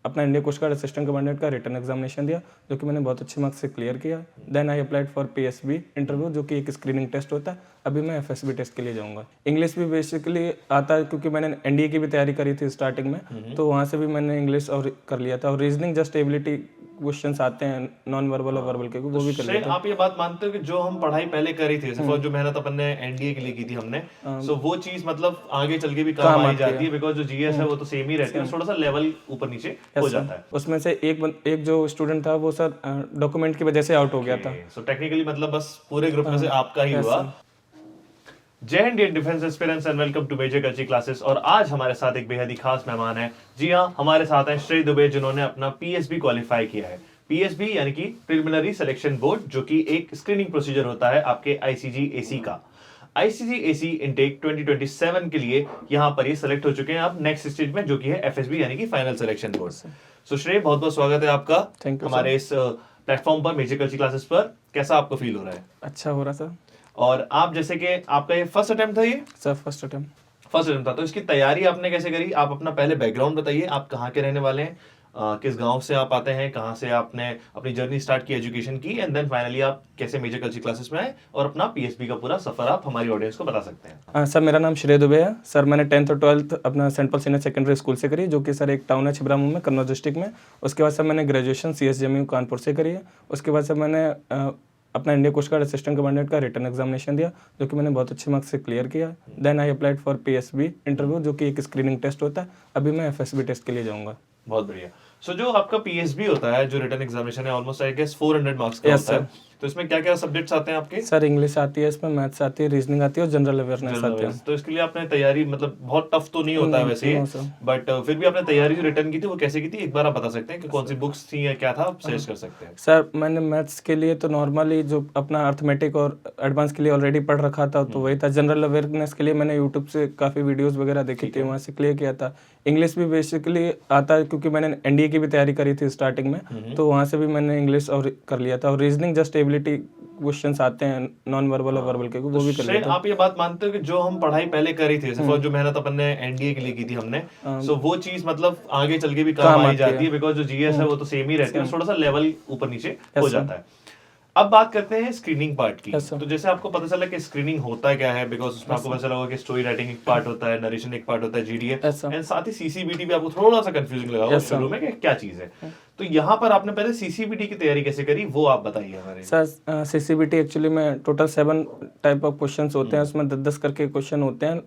अपना India coast guard assistant commandant का written examination दिया, जो कि मैंने बहुत अच्छे मार्क्स से क्लियर किया। Then I applied for PSB interview, जो कि एक स्क्रीनिंग टेस्ट होता है। अभी मैं एफएसबी टेस्ट के लिए जाऊँगा। इंग्लिश भी बेसिकली आता है, क्योंकि मैंने एनडीए की भी तैयारी करी थी स्टार्टिंग में, तो वहाँ से भी मैंने इंग्लिश और कर लिया था। और रीजनिंग जस्ट एबिलिटी क्वेश्चंस आते हैं नॉन वर्बल और वर्बल के, वो भी कर लेता हूँ। आप ये बात मानते हो कि जो हम पढ़ाई पहले करी थी, जैसे जो मेहनत अपन ने एनडीए के लिए की थी हमने, सो वो चीज मतलब आगे चल के भी काम आई जाती है, बिकॉज जो जीएस है वो तो सेम ही रहती है, थोड़ा सा लेवल ऊपर नीचे हो जाता है। उसमें से एक जो स्टूडेंट था वो सर डॉक्यूमेंट की वजह से आउट हो गया था। सो टेक्निकली मतलब बस पूरे ग्रुप में से आपका ही हुआ। Jai Hind dear defence aspirants and welcome to major culture classes. और आज हमारे साथ एक बेहद ही खास मेहमान है। जी हाँ, हमारे साथ हैं श्रेय दुबे, जिन्होंने अपना पीएसबी क्वालिफाई किया है। पीएसबी यानी कि प्रिलिमिनरी सिलेक्शन बोर्ड, जो कि एक स्क्रीनिंग प्रोसीजर होता है आपके आईसीजी-एसी का। आईसीजी-एसी इनटेक 2027 के लिए यहाँ पर ये सेलेक्ट हो चुके हैं आप नेक्स्ट स्टेज में, जो कि है एफएसबी यानी कि फाइनल सिलेक्शन बोर्ड। सो श्रेय, बहुत बहुत स्वागत है आपका हमारे इस प्लेटफॉर्म पर, मेजर कल्चर क्लासेस पर। कैसा आपको फील हो रहा है? अच्छा हो रहा सर। और आप जैसे कि आपका ये फर्स्ट अटेम्प्ट था? ये सर फर्स्ट अटेम्प्ट था। तो इसकी तैयारी आपने कैसे करी? आप अपना पहले बैकग्राउंड बताइए, आप कहाँ के रहने वाले हैं, किस गांव से आप आते हैं, कहाँ से आपने अपनी जर्नी स्टार्ट की एजुकेशन की, एंड देन फाइनली आप कैसे मेजर कल्चर क्लासेस में आए, और अपना पीएसबी का पूरा सफर आप हमारी ऑडियंस को बता सकते हैं। सर मेरा नाम श्रेय दुबे है। सर मैंने 10th और 12th अपना Saint Paul senior secondary school से करी, जो कि सर एक टाउन है छिबरामऊ में, कन्नौज डिस्ट्रिक्ट में। उसके बाद सर मैंने ग्रेजुएशन सीएसजेएमयू कानपुर से करी है। उसके बाद सर मैंने अपना India coast guard assistant commandant का रिटर्न एग्जामिनेशन दिया, जो कि मैंने बहुत अच्छे मार्क्स से क्लियर किया। Then I applied for PSB interview, जो कि एक स्क्रीनिंग टेस्ट होता है। अभी मैं एफएसबी टेस्ट के लिए जाऊँगा। बहुत बढ़िया। सो जो आपका पीएसबी होता है, जो रिटन एग्जामिनेशन है, ऑलमोस्ट आई गेस 400 मार्क्स का होता है। तो इसमें क्या क्या सब्जेक्ट्स आते हैं आपके? सर इंग्लिश आती है, इसमें मैथ्स आती है, रीजनिंग आती है और जनरल अवेयरनेस आती है। तो इसके लिए आपने तैयारी, मतलब बहुत टफ तो नहीं होता है वैसे, बट फिर भी आपने तैयारी जो रिटर्न की थी वो कैसे की थी, एक बार आप बता सकते हैं कि कौन सी बुक्स थी या क्या था, आप सजेस्ट कर सकते हैं? सर मैंने मैथ्स के लिए तो नॉर्मली जो अपना अर्थमेटिक और एडवांस के लिए ऑलरेडी पढ़ रखा था, तो वही था। जनरल अवेयरनेस के लिए मैंने यूट्यूब से काफ़ी वीडियोस वगैरह देखी थी, वहाँ से क्लियर किया था। इंग्लिश भी बेसिकली आता है, क्योंकि मैंने एनडीए की भी तैयारी करी थी स्टार्टिंग में, तो वहाँ से भी मैंने इंग्लिश और कर लिया था। और रीजनिंग जस्ट एबिलिटी क्वेश्चंस आते हैं नॉन वर्बल और वर्बल के, वो भी कर लेता हूं। आप ये बात मानते हो कि जो हम पढ़ाई पहले करी थी, जैसे जो मेहनत अपन ने एनडीए के लिए की थी हमने, सो वो चीज मतलब आगे चल के भी काम आई जाती है, बिकॉज जो जीएस है वो तो सेम ही रहती है, थोड़ा सा लेवल ऊपर नीचे हो जाता है। अब बात करते हैं स्क्रीनिंग पार्ट की। तो जैसे आपको पता चला कि स्क्रीनिंग होता क्या है, बिकॉज उसमें आपको पता चला होगा कि स्टोरी राइटिंग एक पार्ट होता है, नरेशन एक पार्ट होता है, जीडीए, एंड साथ ही सीसीबीटी भी आपको थोड़ा सा कंफ्यूजिंग लगा होगा शुरू में कि क्या चीज है। तो यहाँ पर आपने पहले सीसीबीटी की तैयारी कैसे करी, वो आप बताइए हमारे। सर सीसीबीटी एक्चुअली में टोटल 7 टाइप ऑफ क्वेश्चंस होते हैं, उसमें 10-10 करके क्वेश्चन होते हैं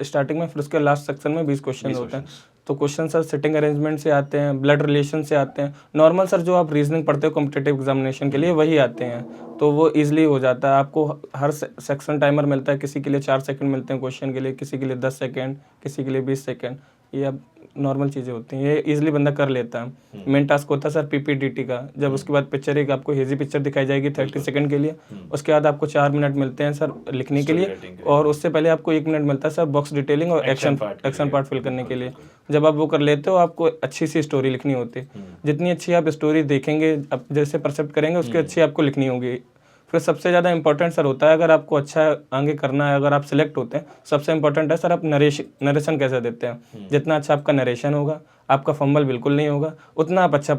स्टार्टिंग में, फिर उसके लास्ट सेक्शन में 20 क्वेश्चन होते हैं। तो क्वेश्चन सर सिटिंग अरेंजमेंट से आते हैं, ब्लड रिलेशन से आते हैं, नॉर्मल सर जो आप रीजनिंग पढ़ते हो कॉम्पिटिटिव एग्जामिनेशन के लिए वही आते हैं, तो वो इजीली हो जाता है। आपको हर सेक्शन टाइमर मिलता है, किसी के लिए 4 सेकंड मिलते हैं क्वेश्चन के लिए, किसी के लिए 10 सेकंड, किसी के लिए 20 सेकंड। ये अब नॉर्मल चीज़ें होती हैं, ये इजीली बंदा कर लेता है। मेन टास्क होता है सर पीपीडीटी का, जब उसके बाद पिक्चर एक आपको हेजी पिक्चर दिखाई जाएगी 30 सेकंड के लिए, उसके बाद आपको 4 मिनट मिलते हैं सर लिखने के लिए, और उससे पहले आपको 1 मिनट मिलता है सर बॉक्स डिटेलिंग और एक्शन पार्ट फिल करने के लिए। जब आप वो कर लेते हो, आपको अच्छी सी स्टोरी लिखनी होती है। जितनी अच्छी आप स्टोरी देखेंगे, आप जैसे परसेप्ट करेंगे, उसकी अच्छी आपको लिखनी होगी। फिर सबसे ज़्यादा इंपॉर्टेंट सर होता है, अगर आपको अच्छा आगे करना है, अगर आप सिलेक्ट होते हैं, सबसे इंपॉर्टेंट है सर आप नरेशन कैसे देते हैं। जितना अच्छा आपका नरेशन होगा, आपका फंबल बिल्कुल नहीं होगा, उतना आप अच्छा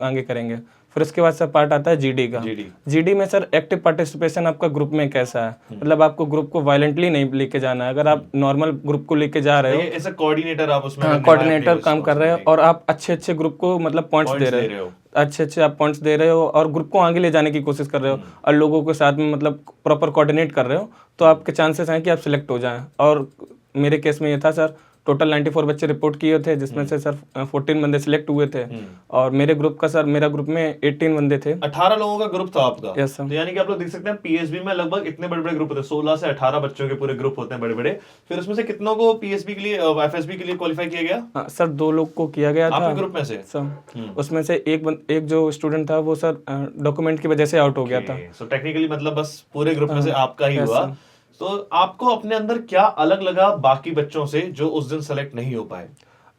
आगे करेंगे। फिर उसके बाद सर पार्ट आता है जीडी का। जीडी में सर एक्टिव पार्टिसिपेशन आपका ग्रुप में कैसा है, मतलब आपको ग्रुप को वायलेंटली नहीं लेके जाना है। अगर आप नॉर्मल ग्रुप को लेके जा रहे हो, एज अ कोऑर्डिनेटर आप उसमें कोऑर्डिनेटर काम कर रहे हो, और आप अच्छे ग्रुप को मतलब पॉइंट्स दे रहे हो, अच्छे आप पॉइंट्स दे रहे हो, और ग्रुप को आगे ले जाने की कोशिश कर रहे हो, और लोगों के साथ में मतलब प्रॉपर कोऑर्डिनेट कर रहे हो, तो आपके चांसेस हैं कि आप सिलेक्ट हो जाएं। और मेरे केस में ये था सर, टोटल 94 बच्चे रिपोर्ट किए थे, जिसमें से सर 14 बंदे सिलेक्ट हुए थे, और मेरे ग्रुप का सर, मेरा ग्रुप में 18 बंदे थे। 18 लोगों का ग्रुप था आपका? Yes sir. तो यानी कि आप लोग देख सकते हैं पीएसबी में लगभग इतने बड़े बड़े ग्रुप होते हैं, 16 से 18 बच्चों के पूरे ग्रुप होते हैं बड़े बड़े। फिर उसमें से कितनों को पीएसबी के लिए, एफएसबी के लिए क्वालिफाई किया गया? हाँ सर, 2 लोग को किया गया था आपके ग्रुप में से सर। उसमें से एक जो स्टूडेंट था वो सर डॉक्यूमेंट की वजह से आउट हो गया था। सो टेक्निकली मतलब बस पूरे ग्रुप में से आपका ही हुआ। तो आपको अपने अंदर क्या अलग लगा बाकी बच्चों से जो उस दिन सेलेक्ट नहीं हो पाए?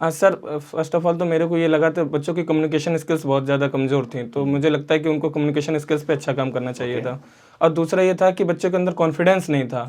सर फर्स्ट ऑफ ऑल तो मेरे को ये लगा था बच्चों की कम्युनिकेशन स्किल्स बहुत ज़्यादा कमज़ोर थी, तो मुझे लगता है कि उनको कम्युनिकेशन स्किल्स पे अच्छा काम करना चाहिए था। और दूसरा ये था कि बच्चों के अंदर कॉन्फिडेंस नहीं था,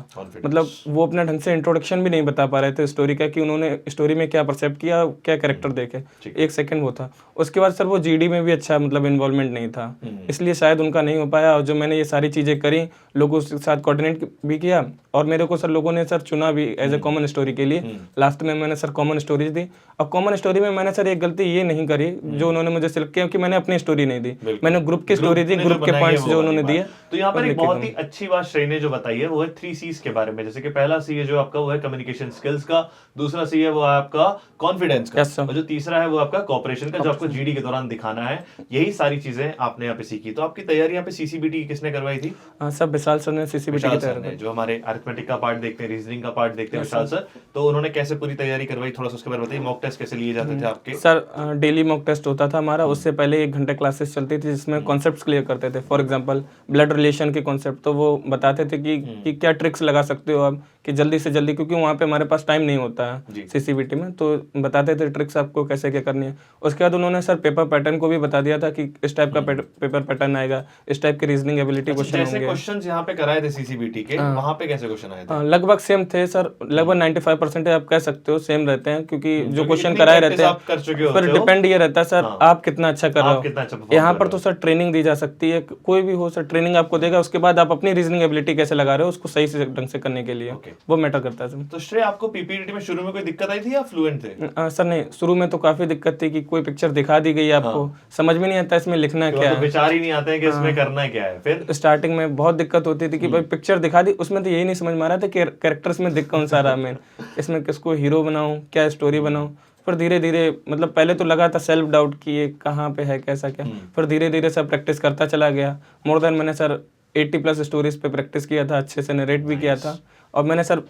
मतलब वो अपना ढंग से इंट्रोडक्शन भी नहीं बता पा रहे थे स्टोरी का, कि उन्होंने स्टोरी में क्या परसेप्ट किया, क्या कैरेक्टर देखे, 1 सेकंड वो था। उसके बाद सर वो जीडी में भी अच्छा मतलब इन्वॉल्वमेंट नहीं था, इसलिए शायद उनका नहीं हो पाया। और जो मैंने ये सारी चीज़ें करी, लोगों के साथ कोऑर्डिनेट भी किया, और मेरे को सर लोगों ने सर चुना भी एज ए कॉमन स्टोरी के लिए। लास्ट में मैंने सर कॉमन स्टोरीज दी, और कॉमन स्टोरी में मैंने सर एक गलती ये नहीं करी जो उन्होंने मुझे सिलेक्ट किया, कि मैंने अपनी स्टोरी नहीं दी, मैंने ग्रुप की स्टोरी दी, ग्रुप के पॉइंट्स जो उन्होंने दिए। तो यहाँ पर एक बहुत ही अच्छी बात श्रेय ने जो बताई है वो है 3 C's के बारे में। जैसे कि पहला सी है जो आपका वो है कम्युनिकेशन स्किल्स का, दूसरा सी है वो आपका कॉन्फिडेंस का, और जो तीसरा है वो आपका कोऑपरेशन का, जो आपको जीडी के दौरान दिखाना है। यही सारी चीजें आपने यहाँ पे सीखी। तो आपकी तैयारी यहाँ पे सीसीबीटी किसने करवाई थी? सब विशाल सर ने सीसीबीटी की तैयारी, जो हमारे अरिथमेटिक का पार्ट देखते हैं, रीजनिंग का पार्ट देखते हैं विशाल सर, तो उन्होंने कैसे पूरी तैयारी करवाई, थोड़ा सा उसके बारे में बताइए। मॉक टेस्ट कैसे लिए जाते थे आपके? सर डेली मॉक टेस्ट होता था हमारा, उससे पहले 1 घंटे क्लासेस चलती थी जिसमें कॉन्सेप्ट्स क्लियर करते थे। फॉर एग्जांपल ब्लड रिलेशन के कॉन्सेप्ट, तो वो बताते थे कि क्या ट्रिक्स लगा सकते हो आप कि जल्दी से जल्दी, क्योंकि वहाँ पे हमारे पास टाइम नहीं होता है सीसीबीटी में, तो बताते थे ट्रिक्स आपको कैसे क्या करनी है। उसके बाद उन्होंने सर पेपर पैटर्न को भी बता दिया था कि इस टाइप का पेपर पैटर्न आएगा, इस टाइप के रीजनिंग एबिलिटी क्वेश्चन होंगे। जैसे क्वेश्चंस यहाँ पे कराए थे सीसीबीटी के, वहाँ पे कैसे क्वेश्चन आए थे? लगभग सेम थे सर, लगभग 95% आप कह सकते हो सेम रहते हैं, क्योंकि जो क्वेश्चन कराए रहते हैं, फिर डिपेंड ये रहता है सर आप कितना अच्छा कर रहे हो। यहाँ पर तो सर ट्रेनिंग दी जा सकती है, कोई भी हो सर ट्रेनिंग आपको देगा, उसके बाद आप अपनी रीजनिंग एबिलिटी कैसे लगा रहे हो उसको सही से ढंग से करने के लिए वो मैटर करता है। तो श्रेय, आपको पीपीटी में शुरू में कोई दिक्कत आई थी या फ्लुएंट थे? सर नहीं, शुरू में तो काफी दिक्कत थी कि कोई पिक्चर दिखा दी गई आपको, समझ में नहीं आता इसमें लिखना क्या है, विचार ही नहीं आता है कि इसमें करना क्या है। फिर स्टार्टिंग में बहुत दिक्कत होती थी कि भाई पिक्चर दिखा दी, उसमें तो यही नहीं समझ में आ रहा था कि कैरेक्टर्स में दिख कौन सा रहा, मैं इसमें किसको हीरो बनाऊं, क्या स्टोरी बनाऊं। फिर धीरे धीरे मतलब पहले तो लगा था सेल्फ डाउट कि ये कहाँ पे है कैसा क्या, फिर धीरे धीरे सर प्रैक्टिस करता चला गया। मोर देन मैंने सर 80+ स्टोरीज पे प्रैक्टिस किया था, अच्छे से नरेट भी किया था। और मैंने सर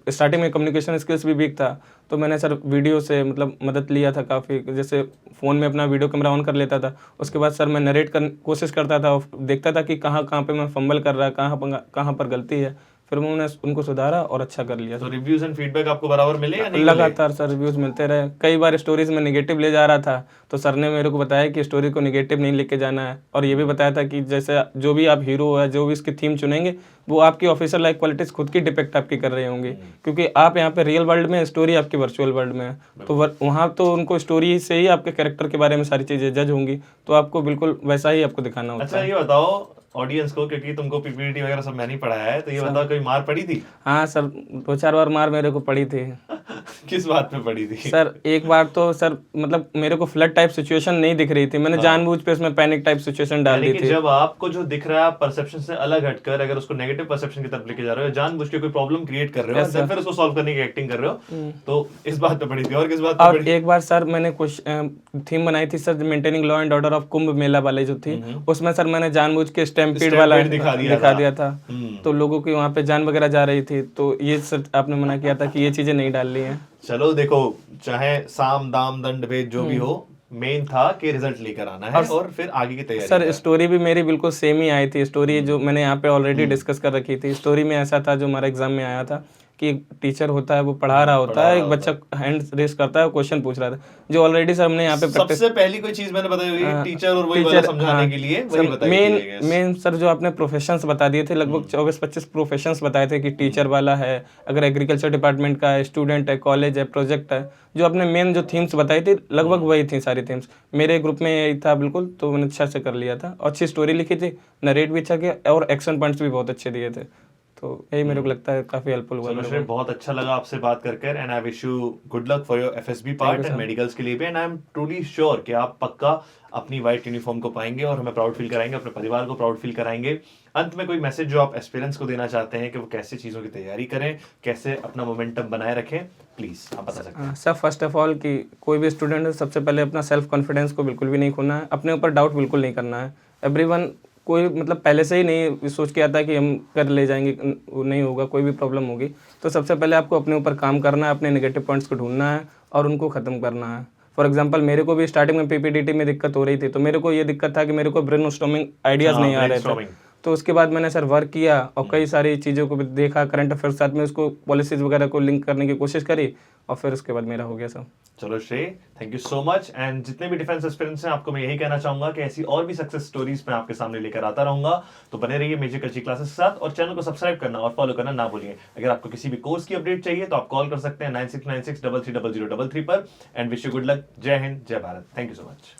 स्टार्टिंग में कम्युनिकेशन स्किल्स भी वीक था, तो मैंने सर वीडियो से मतलब मदद लिया था काफ़ी, जैसे फ़ोन में अपना वीडियो कैमरा ऑन कर लेता था, उसके बाद सर मैं नरेट कर कोशिश करता था, देखता था कि कहाँ कहाँ पे मैं फंबल कर रहा, कहाँ पर गलती है, फिर मैंने उनको सुधारा और अच्छा कर लिया। तो रिव्यूज एंड फीडबैक आपको बराबर मिले या नहीं? लगातार सर रिव्यूज मिलते रहे। कई बार स्टोरीज में नेगेटिव ले जा रहा था, तो सर ने मेरे को बताया कि स्टोरी को नेगेटिव नहीं लेके जाना है, और ये भी बताया था कि जैसे जो भी आप हीरो है, जो भी इसकी थीम चुनेंगे, वो आपकी ऑफिसर लाइक क्वालिटीज खुद की डिपेक्ट आपकी कर रही होंगी, क्योंकि आप यहाँ पे रियल वर्ल्ड में, स्टोरी आपकी वर्चुअल वर्ल्ड में है, तो वहाँ तो उनको स्टोरी से ही आपके कैरेक्टर के बारे में सारी चीजें जज होंगी, तो आपको बिल्कुल वैसा ही आपको दिखाना होता है। अच्छा, ये बताओ ऑडियंस को, क्योंकि तुमको पीपीटी वगैरह सब मैंने ही पढ़ाया है, तो ये बताओ कोई मार पड़ी थी? हाँ सर, 2-4 बार मार मेरे को पड़ी थी। किस बात पे पड़ी थी? सर एक बार तो सर मतलब मेरे को फ्लड टाइप सिचुएशन नहीं दिख रही थी, मैंने जानबूझ पे उसमें पैनिक टाइप सिचुएशन डाल दी थी। जब आपको जो दिख रहा है परसेप्शन से अलग हटकर अगर उसको नेगेटिव परसेप्शन की तरफ लेके जा रहे हो, जानबूझ के कोई प्रॉब्लम क्रिएट कर रहे हो, फिर उसको सॉल्व करने की एक्टिंग कर रहे हो, तो इस बात पे पड़ी थी। और किस बात पे पड़ी? एक बार सर मैंने कुछ थीम बनाई थी sir, maintaining law and order of Kumbh Mela वाले जो थी, उसमें सर मैंने जानबूझ के स्टैम्पीड वाला दिखा दिया था, तो लोगों की वहाँ पे जान वगैरह जा रही थी, तो ये सर आपने मना किया था कि ये चीजें नहीं डालनी है। चलो देखो, चाहे साम दाम दंड भेद जो भी हो, मेन था कि रिजल्ट लेकर आना है और फिर आगे की तैयारी। सर स्टोरी भी मेरी बिल्कुल सेम ही आई थी, स्टोरी जो मैंने यहाँ पे ऑलरेडी डिस्कस कर रखी थी। स्टोरी में ऐसा था जो हमारा एग्जाम में आया था कि एक टीचर होता है, वो पढ़ा रहा होता है, एक बच्चा हैंड रेस करता है, क्वेश्चन पूछ रहा था, जो ऑलरेडी सर हमने यहाँ पे सबसे पहली कोई चीज मैंने बताई हुई टीचर और वही वाला समझाने के लिए वही बताई। मेन सर जो आपने प्रोफेशंस बता दिए थे, लगभग 24-25 प्रोफेशंस बताए थे कि टीचर वाला है, अगर एग्रीकल्चर डिपार्टमेंट का है, स्टूडेंट है, कॉलेज है, प्रोजेक्ट है, जो आपने मेन जो थीम्स बताई थी लगभग वही थी सारी थीम्स। मेरे ग्रुप में यही था बिल्कुल, तो मैंने अच्छा से कर लिया था, अच्छी स्टोरी लिखी थी, नरेट भी अच्छा किया और एक्शन पॉइंट्स भी बहुत अच्छे दिए थे, तो यही मेरे को लगता है काफी हेल्पफुल हुआ। बहुत अच्छा लगा आपसे बात करके, and I wish you good luck for your FSB part and medicals के लिए भी, and I am truly sure कि आप पक्का अपनी व्हाइट यूनिफॉर्म को पाएंगे और हमें प्राउड फील कराएंगे, अपने परिवार को प्राउड फील कराएंगे। अंत में कोई मैसेज जो आप एस्पिरेंट्स को देना चाहते हैं कि वो कैसे चीजों की तैयारी करें, कैसे अपना मोमेंटम बनाए रखें, प्लीज आप बता सकते हैं। सर फर्स्ट ऑफ ऑल कि कोई भी स्टूडेंट है, सबसे पहले अपना सेल्फ कॉन्फिडेंस को बिल्कुल भी नहीं खोना है, अपने ऊपर डाउट बिल्कुल नहीं करना है। एवरीवन कोई मतलब पहले से ही नहीं सोच के आता कि हम कर ले जाएंगे, नहीं होगा, कोई भी प्रॉब्लम होगी, तो सबसे पहले आपको अपने ऊपर काम करना है, अपने नेगेटिव पॉइंट्स को ढूंढना है और उनको ख़त्म करना है। फॉर एग्जांपल मेरे को भी स्टार्टिंग में पीपीडीटी में दिक्कत हो रही थी, तो मेरे को ये दिक्कत था कि मेरे को ब्रेनस्टॉर्मिंग आइडियाज़ नहीं आ रहे थे, तो उसके बाद मैंने सर वर्क किया और कई सारी चीज़ों को भी देखा, करंट अफेयर साथ में उसको पॉलिसीज़ वगैरह को लिंक करने की कोशिश करी और फिर उसके बाद मेरा हो गया सर। चलो श्रेय, thank you so much. And जितने भी डिफेंस एस्पिरेंट्स हैं, आपको मैं यही कहना चाहूंगा कि ऐसी और भी सक्सेस स्टोरीज मैं आपके सामने लेकर आता रहूंगा। तो बने रहिए मेजर कल्ची क्लासेस के साथ और चैनल को सब्सक्राइब करना और फॉलो करना ना भूलिए। अगर आपको किसी भी कोर्स की अपडेट चाहिए तो आप कॉल कर सकते हैं 9696330033 पर। And wish you good luck. जय हिंद, जय Bharat. Thank you so much.